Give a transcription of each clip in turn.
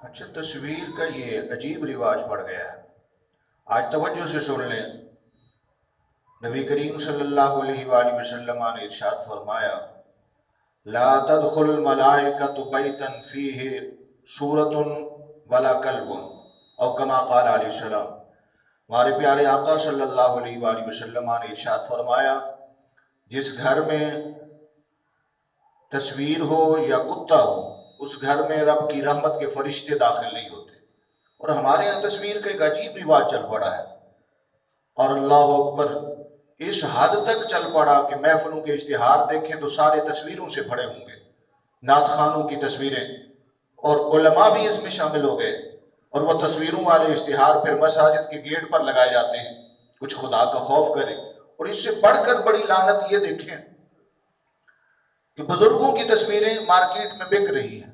اچھا، تصویر کا یہ عجیب رواج پڑ گیا ہے. آج توجہ سے سن لیں. نبی کریم صلی اللہ علیہ وآلہ وسلم نے ارشاد فرمایا: لا تدخل الملائکۃ بیتا فیہ صورۃ ولا کلب، او کما قال علیہ السلام. ہمارے پیارے آقا صلی اللہ علیہ وآلہ وسلم نے ارشاد فرمایا: جس گھر میں تصویر ہو یا کتا ہو، اس گھر میں رب کی رحمت کے فرشتے داخل نہیں ہوتے. اور ہمارے یہاں تصویر کا ایک عجیب رواج چل پڑا ہے، اور اللہ اکبر اس حد تک چل پڑا کہ محفلوں کے اشتہار دیکھیں تو سارے تصویروں سے بھرے ہوں گے، نعت خوانوں کی تصویریں، اور علماء بھی اس میں شامل ہو گئے. اور وہ تصویروں والے اشتہار پھر مساجد کے گیٹ پر لگائے جاتے ہیں. کچھ خدا کا خوف کرے. اور اس سے بڑھ کر بڑی لعنت یہ دیکھیں کہ بزرگوں کی تصویریں مارکیٹ میں بک رہی ہیں،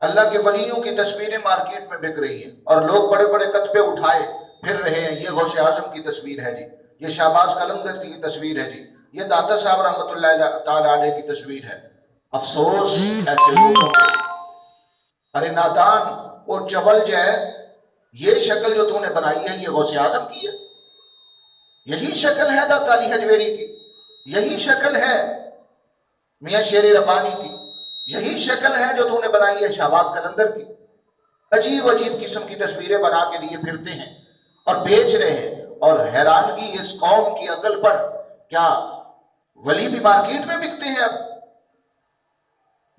اللہ کے ولیوں کی تصویریں مارکیٹ میں بک رہی ہیں، اور لوگ بڑے بڑے کتبے اٹھائے پھر رہے ہیں. یہ غوث اعظم کی تصویر ہے جی، یہ شہباز قلندر کی تصویر ہے جی، یہ داتا صاحب رحمۃ اللہ تعالی علیہ کی تصویر ہے. افسوس ایسے لوگوں پہ. ارے نادان، وہ چبل جو ہے، یہ شکل جو تو نے بنائی ہے یہ غوث اعظم کی ہے؟ یہی شکل ہے داتا علی حجویری کی، یہی شکل ہے میاں شیر ربانی کی، یہی شکل ہے جو تو نے بنائی ہے شہباز قلندر کی. عجیب عجیب قسم کی تصویریں بنا کے لیے پھرتے ہیں اور بیچ رہے ہیں. اور حیرانگی اس قوم کی عقل پر، کیا ولی بھی مارکیٹ میں بکتے ہیں؟ اب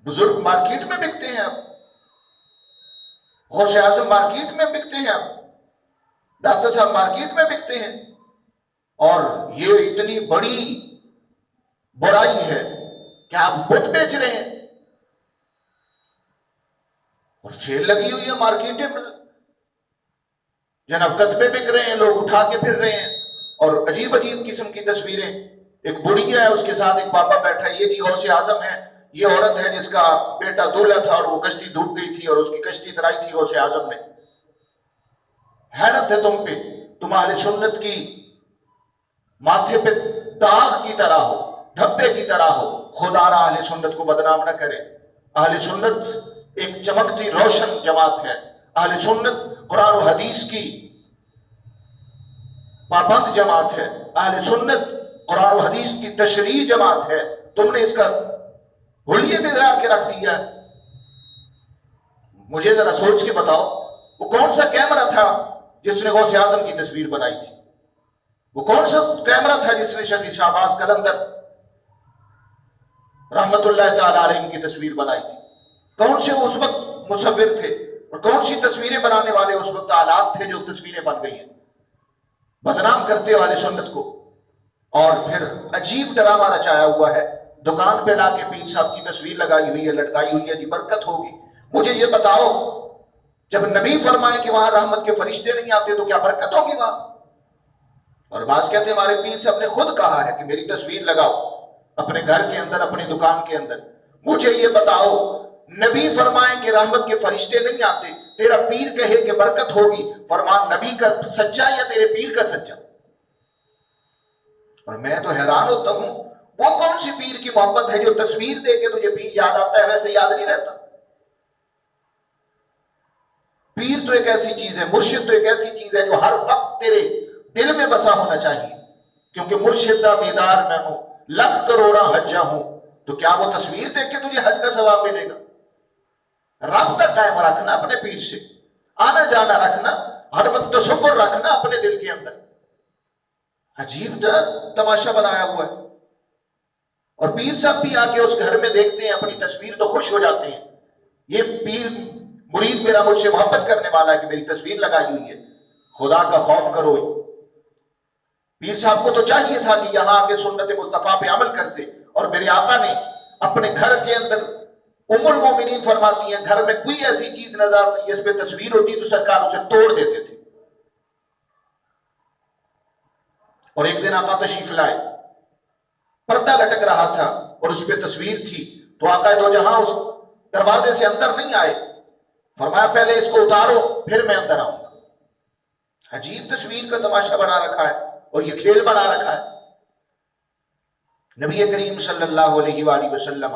بزرگ مارکیٹ میں بکتے ہیں، اب غوث اعظم مارکیٹ میں بکتے ہیں، اب ڈاکٹر صاحب مارکیٹ میں بکتے ہیں. اور یہ اتنی بڑی برائی ہے کہ آپ بت بیچ رہے ہیں اور سیل لگی ہوئی ہے مارکیٹیں میں، جناب کتبے بک رہے ہیں، لوگ اٹھا کے پھر رہے ہیں. اور عجیب عجیب قسم کی تصویریں. ایک بڑی ہے، اس کے ساتھ ایک بابا بیٹھا ہے، یہ جی غوث اعظم ہے. یہ عورت ہے جس کا بیٹا دولہ تھا اور وہ کشتی ڈوب گئی تھی اور اس کی کشتی ترائی تھی غوث اعظم نے. حیرت ہے تم پہ. تم اہل سنت کی ماتھے پہ داغ کی طرح ہو، دھبے کی طرح ہو. خدا را اہل سنت کو بدنام نہ کرے. اہل سنت ایک چمکتی روشن جماعت ہے. اہل سنت قرآن و حدیث کی پابند جماعت ہے. اہل سنت قرآن و حدیث کی تشریح جماعت ہے. تم نے اس کا حلیے بگاڑ کے رکھ دیا. مجھے ذرا سوچ کے بتاؤ، وہ کون سا کیمرہ تھا جس نے غوث اعظم کی تصویر بنائی تھی؟ وہ کون سا کیمرہ تھا جس نے شیخ شہباز قلندر رحمت اللہ تعالی علیہ کی تصویر بنائی تھی؟ کون سے اس وقت مصور تھے اور کون سی تصویریں بنانے والے اس وقت آلات تھے جو تصویریں بن گئی ہیں؟ بدنام کرتے ہو اہل سنت کو. اور پھر عجیب ڈرامہ رچایا ہوا ہے. دکان پہ لا کے پیر صاحب کی تصویر لگائی ہوئی ہے، لٹکائی ہوئی ہے جی برکت ہوگی. مجھے یہ بتاؤ، جب نبی فرمائے کہ وہاں رحمت کے فرشتے نہیں آتے تو کیا برکت ہوگی وہاں؟ اور بعض کہتے ہیں ہمارے پیر صاحب نے خود کہا ہے کہ میری تصویر لگاؤ اپنے گھر کے اندر، اپنی دکان کے اندر. مجھے یہ بتاؤ، نبی فرمائے کہ رحمت کے فرشتے نہیں آتے، تیرا پیر کہے کہ برکت ہوگی، فرمان نبی کا سچا یا تیرے پیر کا سچا؟ اور میں تو حیران ہوتا ہوں، وہ کون سی پیر کی محبت ہے جو تصویر دے کے تجھے پیر یاد آتا ہے ویسے یاد نہیں رہتا؟ پیر تو ایک ایسی چیز ہے، مرشد تو ایک ایسی چیز ہے جو ہر وقت تیرے دل میں بسا ہونا چاہیے. کیونکہ مرشد دا بیدار میں ہوں، لکھ کروڑا حجہ ہوں. تو کیا وہ تصویر دیکھ کے تجھے حج کا ثواب ملے گا؟ رابطہ قائم رکھنا اپنے پیر سے، آنا جانا رکھنا، ہر وقت تصور رکھنا اپنے دل کے اندر. عجیب تماشا بنایا ہوا ہے. اور پیر صاحب بھی آ کے اس گھر میں دیکھتے ہیں اپنی تصویر تو خوش ہو جاتے ہیں. یہ پیر مرید میرا مجھ سے محبت کرنے والا ہے کہ میری تصویر لگائی ہوئی ہے. خدا کا خوف کرو. پیر صاحب کو تو چاہیے تھا کہ یہاں آگے سنت مصطفیٰ پہ عمل کرتے. اور میرے آقا نے اپنے گھر کے اندر، ام المومنین فرماتی ہیں، گھر میں کوئی ایسی چیز نظر آتی جس پہ تصویر ہوتی تو سرکار اسے توڑ دیتے تھے. اور ایک دن آقا تشریف لائے، پردہ لٹک رہا تھا اور اس پہ تصویر تھی. تو آقا دو جہاں اس دروازے سے اندر نہیں آئے، فرمایا پہلے اس کو اتارو پھر میں اندر آؤں گا. عجیب تصویر کا تماشا بنا رکھا ہے اور یہ کھیل بنا رکھا ہے. نبی کریم صلی اللہ علیہ وآلہ وسلم